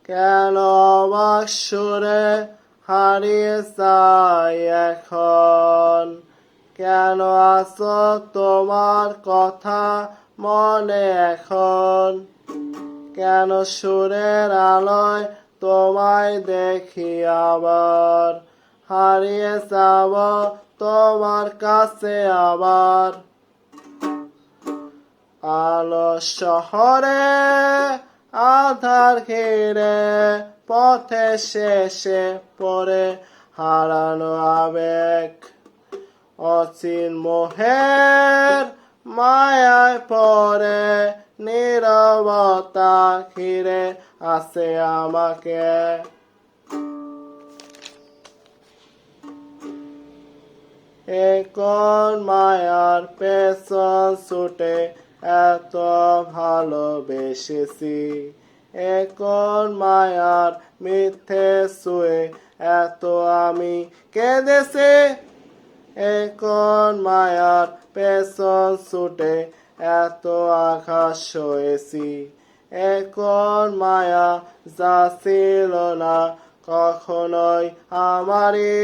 কেন অবাক সুরে হারিয়ে যাই এখন? কেন আছো তোমার কথা মনে এখন? কেন সুরের আলোয় তোমায় দেখি আবার? হারিয়ে যাব তোমার কাছে আবার। আলো শহরে আধার ঘিরে পথে শেষে পড়ে হারানো আবেগ, অচিন মোহের মায়ায় পড়ে নীরবতা ঘিরে আছে আমাকে। কোন মায়ার পেছন ছুটে এত ভালোবেসেছি? কোন মায়ার মিথ্যে ছুঁয়ে এত আমি কেঁদেছি? কোন মায়ার পেছন ছুটে এত আঘাত সয়েছি? কোন মায়া যা ছিল না কখনোই আমারই?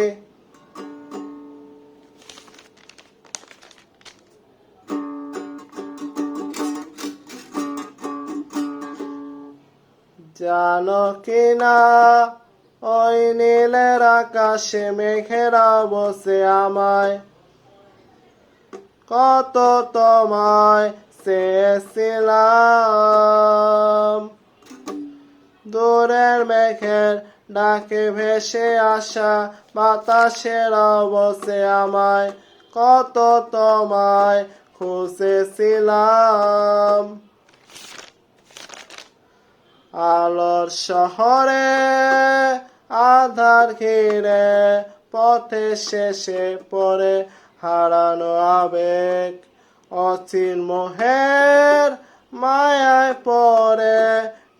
জানো কিনা ওই নীলের আকাশে মেঘেরা বসে আমায় কত তোমায় চেয়েছিলাম। দূরের মেঘের ডাকে ভেসে আসা বাতাসের বসে আমায় কত তোমায় খুঁজেছিলাম। আলোর শহরে আধার ঘিরে পথে শেষে পড়ে হারানো আবেগ, অচিন মোহের মায়ায় পড়ে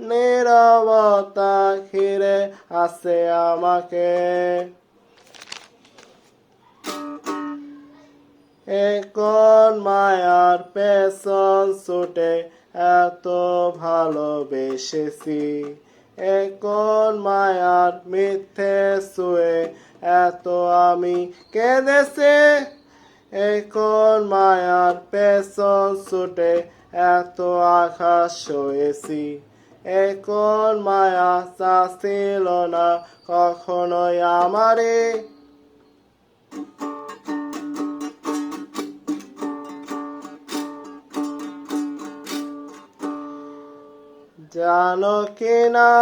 নীরবতা ঘিরে আছে আমাকে। কোন মায়ার পেছন ছুটে এত ভালোবেসেছি? কোন মায়ার মিথ্যে ছুঁয়ে এত আমি কেঁদেছি? কোন মায়ার পেছন ছুটে এত আঘাত সয়েছি? কোন মায়া যা ছিল না কখনোই আমারই? জানো কিনা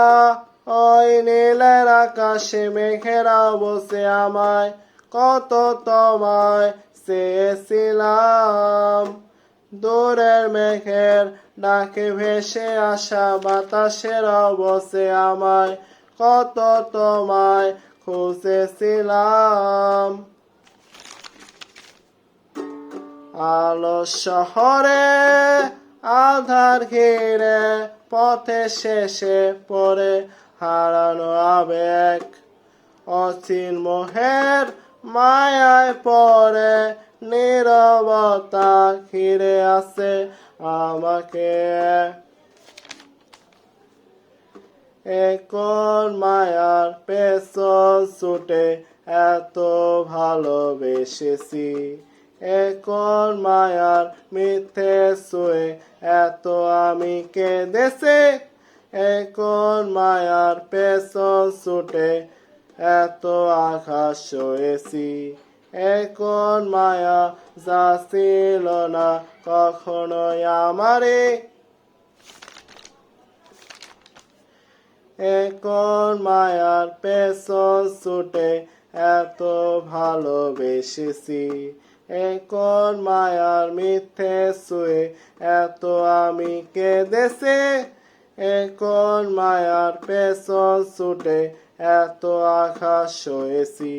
ওই নীলের আকাশে মেঘেরা বসে আমায় কত তোমায় চেয়েছিলাম। দূরের মেঘের ডাকে ভেসে আসা বাতাসের বসে আমায় কত তোমায় খুঁজেছিলাম। আলো শহরে আধার ঘিরে পথে শেষে পড়ে হারানো আবেগ, অচিন মোহের মায়ায় পড়ে নীরবতা ঘিরে আছে আমাকে। কোন মায়ার পেছন ছুটে এত ভালোবেসেছি? কোন মায়ার মিথ্যে ছুঁয়ে এত আমি কেঁদেছি? কোন মায়ার পেছন ছুটে এত আঘাত সয়েছি? কোন মায়া যা ছিল না কখনোই আমারই? কোন মায়ার পেছন ছুটে এত ভালোবেসেছি? কোন মায়ার মিথ্যে ছুঁয়ে এত আমি কেঁদেছি? কোন মায়ার পেছন ছুটে এত আঘাত সয়েছি?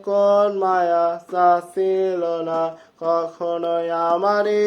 কোন মায়া যা ছিল না কখনোই আমারই?